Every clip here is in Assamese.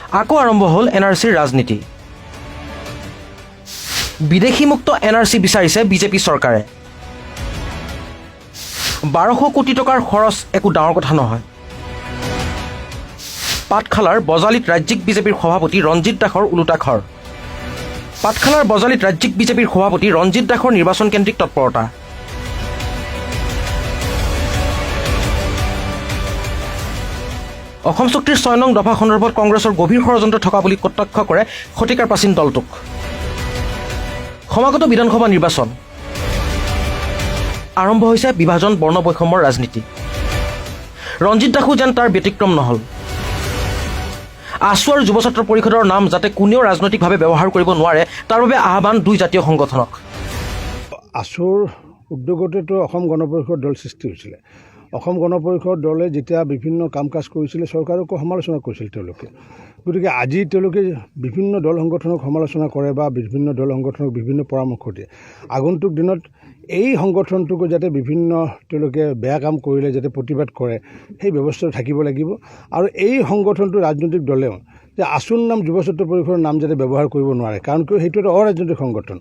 আকৌ আৰম্ভ হ'ল NRCৰ ৰাজনীতি। বিদেশীমুক্ত NRC বিচাৰিছে বিজেপি চৰকাৰে। 1200 কোটি টকাৰ খৰচ একো ডাঙৰ কথা নহয়। পাঠশালাৰ বজালিত ৰাজ্যিক বিজেপিৰ সভাপতি ৰঞ্জিত দাসৰ ওলোটা খৰ। পাঠশালাৰ বজালিত ৰাজ্যিক বিজেপিৰ সভাপতি ৰঞ্জিত দাসৰ নিৰ্বাচন কেন্দ্ৰিক তৎপৰতা। অসম চুক্তিৰ 6 নং দফা সন্দৰ্ভত কংগ্ৰেছৰ গভীৰ ষড়যন্ত্ৰ থকা বুলি কটাক্ষ কৰে শতিকাৰ প্ৰাচীন দলটোক। সমাগত বিধানসভা নিৰ্বাচন আৰম্ভ হৈছে বিভাজন বৰ্ণ বৈষম্যৰ ৰাজনীতি। ৰঞ্জিত দাসো যেন তাৰ ব্যতিক্ৰম নহল। আছু আৰু যুৱ ছাত্ৰ পৰিষদৰ নাম যাতে কোনেও ৰাজনৈতিকভাৱে ব্যৱহাৰ কৰিব নোৱাৰে তাৰ বাবে আহ্বান দুই জাতীয় সংগঠনক। আছুৰ উদ্যোগতেতো অসম গণ পৰিষদ দল সৃষ্টি হৈছিলে। অসম গণ পৰিষদ দলে যেতিয়া বিভিন্ন কাম কাজ কৰিছিলে চৰকাৰকো সমালোচনা কৰিছিল তেওঁলোকে। গতিকে আজি তেওঁলোকে বিভিন্ন দল সংগঠনক সমালোচনা কৰে বা বিভিন্ন দল সংগঠনক বিভিন্ন পৰামৰ্শ দিয়ে। আগন্তুক দিনত এই সংগঠনটোকো যাতে বিভিন্ন তেওঁলোকে বেয়া কাম কৰিলে যাতে প্ৰতিবাদ কৰে সেই ব্যৱস্থাটো থাকিব লাগিব। আৰু এই সংগঠনটো ৰাজনৈতিক দলেও যে আছুৰ নাম যুৱ ছাত্ৰ পৰিষদৰ নাম যাতে ব্যৱহাৰ কৰিব নোৱাৰে, কাৰণ কিয় সেইটো এটা অৰাজনৈতিক সংগঠন।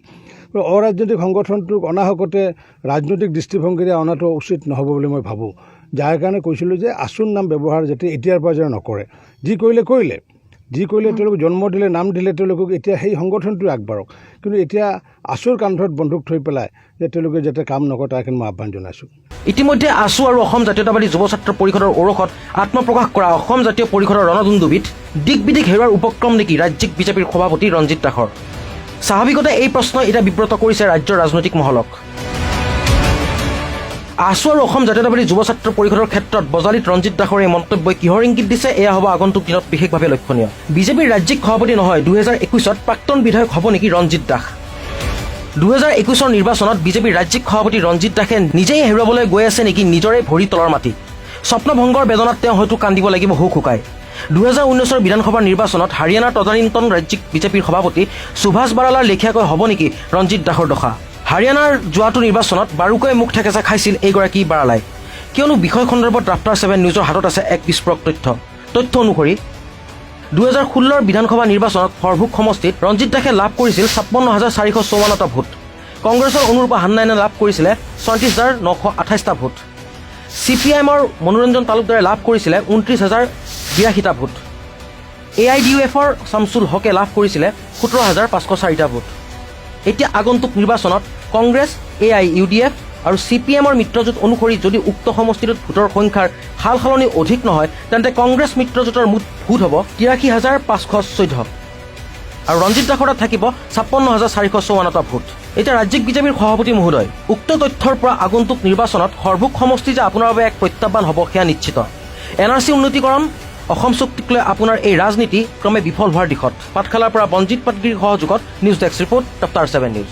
অৰাজনৈতিক সংগঠনটোক অনাহকতে ৰাজনৈতিক দৃষ্টিভংগীৰে অনাটো উচিত নহ'ব বুলি মই ভাবোঁ। যাৰ কাৰণে কৈছিলোঁ যে আছুৰ নাম ব্যৱহাৰ যাতে এতিয়াৰ পৰা যেন নকৰে। যি কৰিলে তেওঁলোকক জন্ম দিলে নাম দিলে তেওঁলোকক এতিয়া সেই সংগঠনটোৱে আগবাঢ়ক, কিন্তু এতিয়া আছুৰ কান্ধত বন্দুক থৈ পেলাই যে তেওঁলোকে যাতে কাম নকৰে তাৰ কাৰণে মই আহ্বান জনাইছোঁ। ইতিমধ্যে আছু আৰু অসম জাতীয়তাবাদী যুৱ ছাত্ৰ পৰিষদৰ ঔৰসত আত্মপ্ৰকাশ কৰা অসম জাতীয় পৰিষদৰ ৰণদুন্দুবিত দিক বিদিক হেৰুৱাৰ উপক্ৰম নেকি ৰাজ্যিক বিজেপিৰ সভাপতি ৰঞ্জিত দাসৰ? স্বাভাৱিকতে এই প্ৰশ্নই এতিয়া বিব্ৰত কৰিছে ৰাজ্যৰ ৰাজনৈতিক মহলক। আছু আৰু অসম জাতীয়তাবাদী যুৱ ছাত্ৰ পৰিষদৰ ক্ষেত্ৰত বজালিত ৰঞ্জিত দাসৰ এই মন্তব্যই কিহৰ ইংগিত দিছে এয়া হ'ব আগন্তুক দিনত বিশেষভাৱে লক্ষণীয়। বিজেপিৰ ৰাজ্যিক সভাপতি নহয় 2021ত প্ৰাক্তন বিধায়ক হ'ব নেকি ৰঞ্জিত দাস? 2021ৰ নিৰ্বাচনত বিজেপিৰ ৰাজ্যিক সভাপতি ৰঞ্জিত দাসে নিজেই হেৰুৱাবলৈ গৈ আছে নেকি নিজৰে ভৰি তলৰ মাটি? স্বপ্নভংগৰ বেদনাত তেওঁ হয়তো কান্দিব লাগিব হুক হুকাই। 2019ৰ বিধানসভা নিৰ্বাচনত হাৰিয়ানাৰ তদানীন্তন ৰাজ্যিক বিজেপিৰ সভাপতি সুভাষ বাৰালাৰ লেখীয়াকৈ হ'ব নেকি ৰঞ্জিত দাসৰ দশা? হাৰিয়ানাৰ যোৱাটো নিৰ্বাচনত বাৰুকৈ মুখ ঠেকেচা খাইছিল এইগৰাকী বাৰালাই, কিয়নো বিষয় সন্দৰ্ভত ৰাফ্টাৰ 7 নিউজৰ হাতত আছে এক বিস্ফোৰক তথ্য অনুসৰি 2016ৰ বিধানসভা নিৰ্বাচনত ফৰভোগ সমষ্টিত ৰঞ্জিত দাসে লাভ কৰিছিল 56,454টা ভোট। কংগ্ৰেছৰ অনুৰূপা হান্নাইনে লাভ কৰিছিলে 34,928টা ভোট। CPIMৰ মনোৰঞ্জন তালুকদাৰে লাভ কৰিছিলে 29,082টা ভোট। AIDUFৰ শামছুল হকে লাভ কৰিছিলে 17,504টা ভোট। এতিয়া আগন্তুক নিৰ্বাচনত কংগ্ৰেছ, AIUDF আৰু CPMৰ মিত্ৰজোঁট অনুসৰি যদি উক্ত সমষ্টিটোত ভোটৰ সংখ্যাৰ সাল সলনি অধিক নহয় তেন্তে কংগ্ৰেছ মিত্ৰজোঁটৰ মুঠ ভোট হ'ব 83,514 আৰু ৰঞ্জিত দাসৰ তাত থাকিব 56,454টা ভোট। এতিয়া ৰাজ্যিক বিজেপিৰ সভাপতি মহোদয়, উক্ত তথ্যৰ পৰা আগন্তুক নিৰ্বাচনত সৰভোগ সমষ্টি যে আপোনাৰ বাবে এক প্ৰত্যাহ্বান হ'ব সেয়া নিশ্চিত। NRC উন্নীতকৰণ, অসম চুক্তিক লৈ আপোনাৰ এই ৰাজনীতি ক্ৰমে বিফল হোৱাৰ দিশত। পাঠশালাৰ পৰা বঞ্জিত পাটগিৰিৰ সহযোগত news desk report, rafter 7 news.